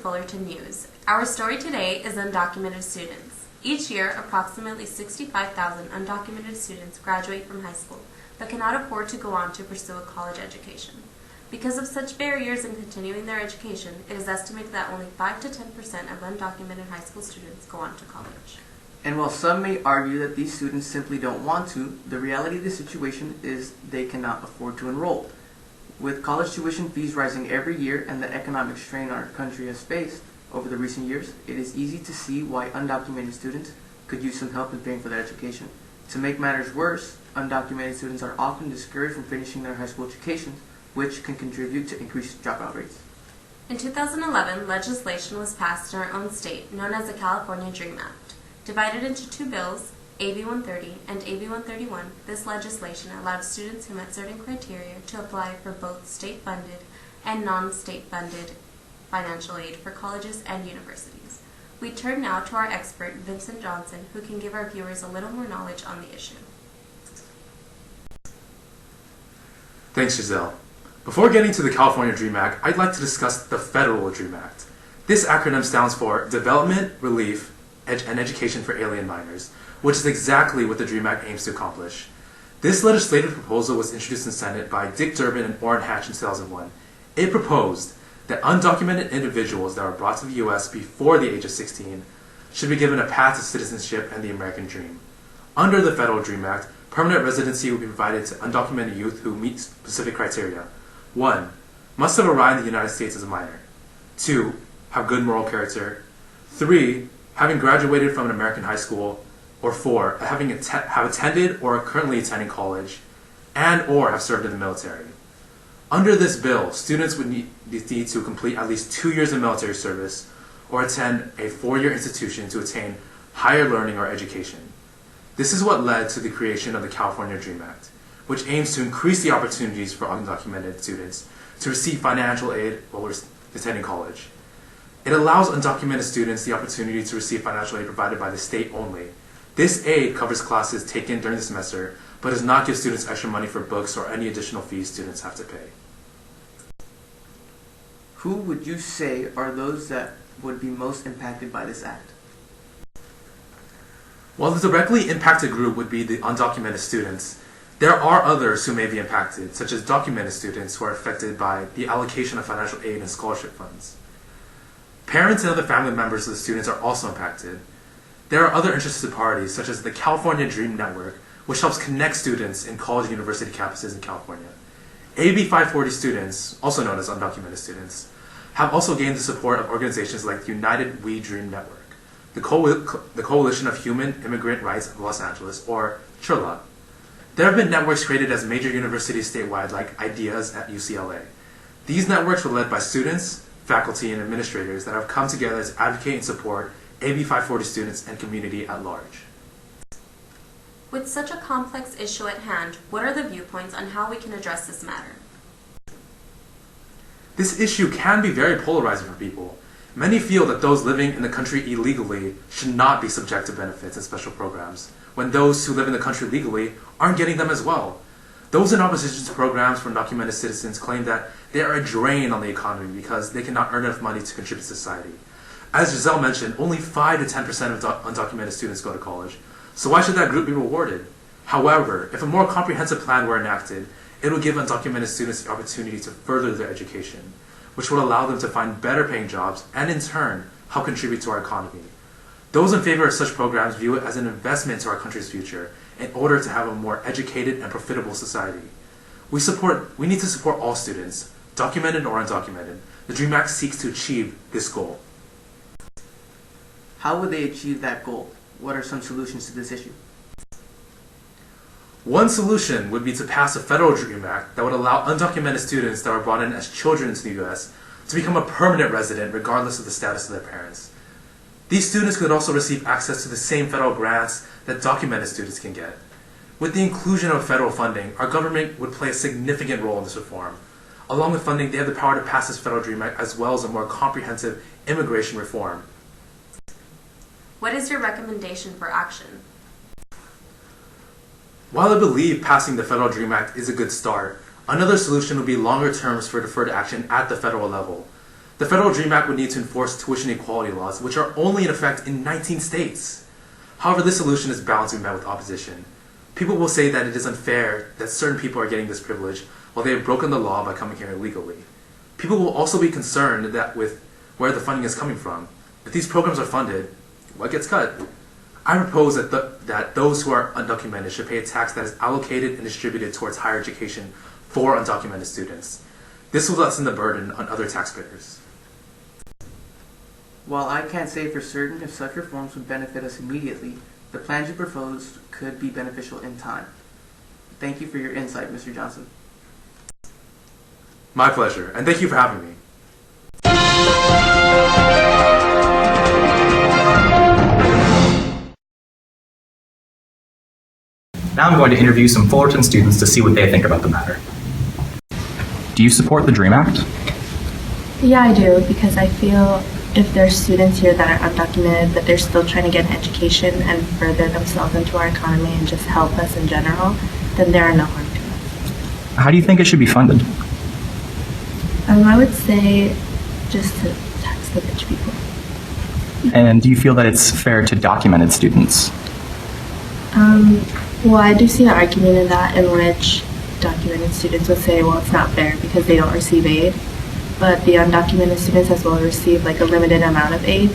Fullerton News. Our story today is undocumented students. Each year, approximately 65,000 undocumented students graduate from high school, but cannot afford to go on to pursue a college education. Because of such barriers in continuing their education, it is estimated that only 5 to 10% of undocumented high school students go on to college. And while some may argue that these students simply don't want to, the reality of the situation is they cannot afford to enroll. With college tuition fees rising every year and the economic strain our country has faced over the recent years, it is easy to see why undocumented students could use some help in paying for their education. To make matters worse, undocumented students are often discouraged from finishing their high school education, which can contribute to increased dropout rates. In 2011, legislation was passed in our own state known as the California DREAM Act. Divided into two bills, AB 130 and AB 131, this legislation allowed students who met certain criteria to apply for both state-funded and non-state funded financial aid for colleges and universities. We turn now to our expert, Vincent Johnson, who can give our viewers a little more knowledge on the issue. Thanks, Giselle. Before getting to the California DREAM Act, I'd like to discuss the Federal DREAM Act. This acronym stands for Development, Relief, and Education for Alien Minors, which is exactly what the DREAM Act aims to accomplish. This legislative proposal was introduced in the Senate by Dick Durbin and Orrin Hatch in 2001. It proposed that undocumented individuals that were brought to the U.S. before the age of 16 should be given a path to citizenship and the American dream. Under the Federal DREAM Act, permanent residency will be provided to undocumented youth who meet specific criteria. 1. Must have arrived in the United States as a minor. 2. Have good moral character. 3. Having graduated from an American high school. Or 4. Have attended or are currently attending college and or have served in the military. Under this bill, students would need to complete at least 2 years of military service or attend a 4-year institution to attain higher learning or education. This is what led to the creation of the California DREAM Act, which aims to increase the opportunities for undocumented students to receive financial aid while attending college. It allows undocumented students the opportunity to receive financial aid provided by the state only. This aid covers classes taken during the semester, but does not give students extra money for books or any additional fees students have to pay. Who would you say are those that would be most impacted by this act? While the directly impacted group would be the undocumented students, there are others who may be impacted, such as documented students who are affected by the allocation of financial aid and scholarship funds. Parents and other family members of the students are also impacted. There are other interested parties, such as the California Dream Network, which helps connect students in college and university campuses in California. AB 540 students, also known as undocumented students, have also gained the support of organizations like the United We Dream Network, the Coalition of Human Immigrant Rights of Los Angeles, or CHIRLA. There have been networks created as major universities statewide, like IDEAS at UCLA. These networks were led by students, faculty, and administrators that have come together to advocate and support AB 540 students and community at large. With such a complex issue at hand, what are the viewpoints on how we can address this matter? This issue can be very polarizing for people. Many feel that those living in the country illegally should not be subject to benefits and special programs, when those who live in the country legally aren't getting them as well. Those in opposition to programs for undocumented citizens claim that they are a drain on the economy because they cannot earn enough money to contribute to society. As Giselle mentioned, only 5 to 10% of undocumented students go to college, so why should that group be rewarded? However, if a more comprehensive plan were enacted, it would give undocumented students the opportunity to further their education, which would allow them to find better paying jobs and in turn help contribute to our economy. Those in favor of such programs view it as an investment to our country's future in order to have a more educated and profitable society. We need to support all students, documented or undocumented. The DREAM Act seeks to achieve this goal. How would they achieve that goal? What are some solutions to this issue? One solution would be to pass a federal DREAM Act that would allow undocumented students that were brought in as children into the U.S. to become a permanent resident regardless of the status of their parents. These students could also receive access to the same federal grants that documented students can get. With the inclusion of federal funding, our government would play a significant role in this reform. Along with funding, they have the power to pass this federal DREAM Act as well as a more comprehensive immigration reform. What is your recommendation for action? While I believe passing the Federal DREAM Act is a good start, another solution would be longer terms for deferred action at the federal level. The Federal DREAM Act would need to enforce tuition equality laws, which are only in effect in 19 states. However, this solution is bound to be met with opposition. People will say that it is unfair that certain people are getting this privilege while they have broken the law by coming here illegally. People will also be concerned that with where the funding is coming from. If these programs are funded, what gets cut? I propose that those who are undocumented should pay a tax that is allocated and distributed towards higher education for undocumented students. This will lessen the burden on other taxpayers. While I can't say for certain if such reforms would benefit us immediately, the plans you proposed could be beneficial in time. Thank you for your insight, Mr. Johnson. My pleasure, and thank you for having me. Now I'm going to interview some Fullerton students to see what they think about the matter. Do you support the DREAM Act? Yeah, I do, because I feel if there's students here that are undocumented, but they're still trying to get an education and further themselves into our economy and just help us in general, then there are no harm to us. How do you think it should be funded? I would say just to tax the rich people. And do you feel that it's fair to documented students? Well, I do see an argument in that in which documented students would say, well, it's not fair because they don't receive aid, but the undocumented students as well receive like a limited amount of aid.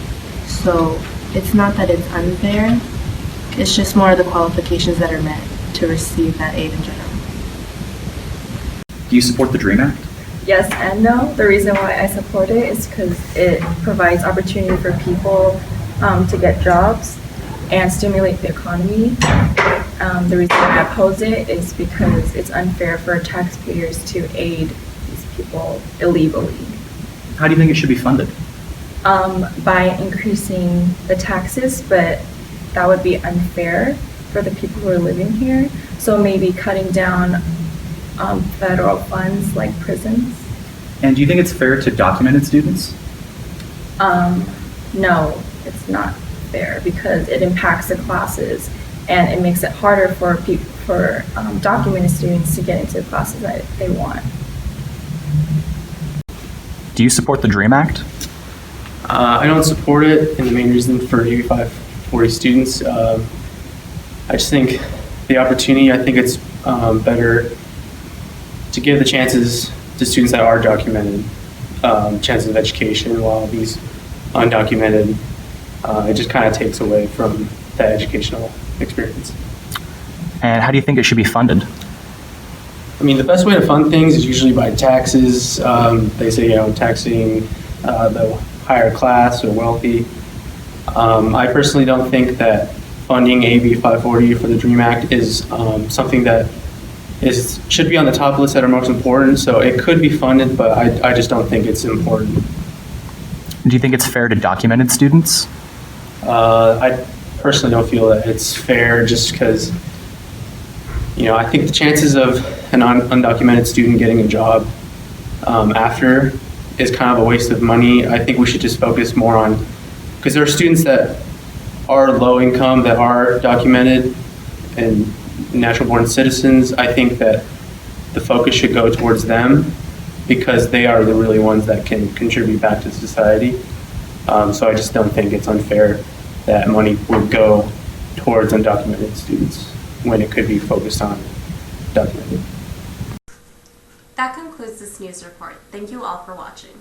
So it's not that it's unfair, it's just more of the qualifications that are met to receive that aid in general. Do you support the DREAM Act? Yes and no. The reason why I support it is because it provides opportunity for people to get jobs and stimulate the economy. The reason why I oppose it is because it's unfair for taxpayers to aid these people illegally. How do you think it should be funded? By increasing the taxes, but that would be unfair for the people who are living here. So maybe cutting down federal funds like prisons. And do you think it's fair to documented students? No, it's not fair because it impacts the classes and it makes it harder for documented students to get into the classes that they want. Do you support the DREAM Act? I don't support it, and the main reason for AB 540 students, I just think the opportunity, I think it's better to give the chances to students that are documented, chances of education, while these undocumented, it just kind of takes away from that educational experience. And how do you think it should be funded? I mean, the best way to fund things is usually by taxes. They say, taxing the higher class or wealthy. I personally don't think that funding AB 540 for the DREAM Act is something that should be on the top list that are most important. So it could be funded, but I just don't think it's important. Do you think it's fair to documented students? I personally don't feel that it's fair just because, I think the chances of an undocumented student getting a job after is kind of a waste of money. I think we should just focus more on, because there are students that are low income, that are documented and natural born citizens. I think that the focus should go towards them because they are the really ones that can contribute back to society. So I just don't think it's unfair that money would go towards undocumented students when it could be focused on documented. That concludes this news report. Thank you all for watching.